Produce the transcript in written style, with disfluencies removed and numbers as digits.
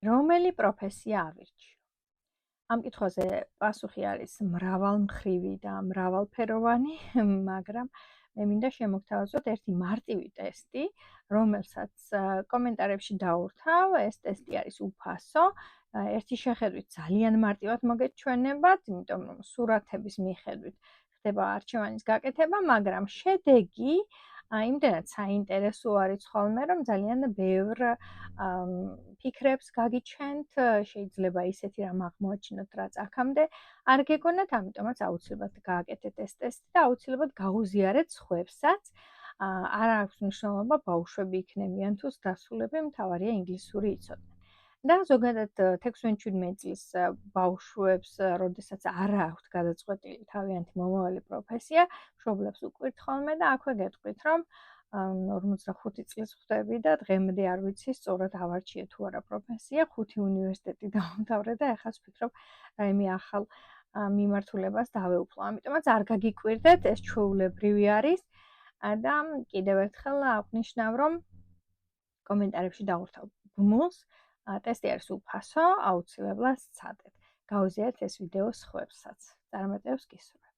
რომელი პროფესია ავირჩიო? ამ კითხვაზე პასუხი არის მრავალმხრივი და მრავალფეროვანი, მაგრამ მე მინდა შემოგთავაზოთ ერთი მარტივი ტესტი, რომელსაც კომენტარებში დავურთავ. ეს ტესტი არის უფასო. ერთი შეხედვით ძალიან მარტივად მოგეჩვენებათ, იმიტომ რომ სურათების მიხედვით ხდება არჩევანის გაკეთება, მაგრამ შედეგი იმდენად საინტერესო არის ხოლმე, რომ ძალიან ბევრ ფიქრებს გაგიჩვენთ, შეიძლება ისეთი რამ აღმოაჩინოთ, რაც აქამდე არ გეგონათ, ამიტომაც აუცილებლად გააკეთეთ ეს ტესტი და აუცილებლად გაუზიარეთ სხვებსაც. არ აქვს მნიშვნელობა ბავშვები იქნებიან თუ ზრდასრულები, მთავარია ინგლისური იცოდნენ. და ზოგადად 16-17 წლის ბავშვებს, როდესაც არ აქვთ გადაწყვეტილი თავიანთი მომავალი პროფესია, მშობლებს უყვირთ ხოლმე და აქვე გეტყვით, რომ 45 წლის ხვდები და დღემდე არ ვიცი სწორად ავარჩიე თუ არა პროფესია, 5 უნივერსიტეტი დავამთავრე და ეხლა ვფიქრობ რაიმე ახალ მიმართულებას დავეუფლო. ამიტომაც არ გაგიკვირდეთ, ეს ჩვეულებრივი არის და კიდევ ერთხელ აღვნიშნავ, რომ კომენტარებში დავურთავ ბმულს. ტესტი არის უფასო, აუცილებლად სცადეთ. გაუზიარეთ ეს ვიდეო სხვებსაც. წარმატებებს გისურვებთ.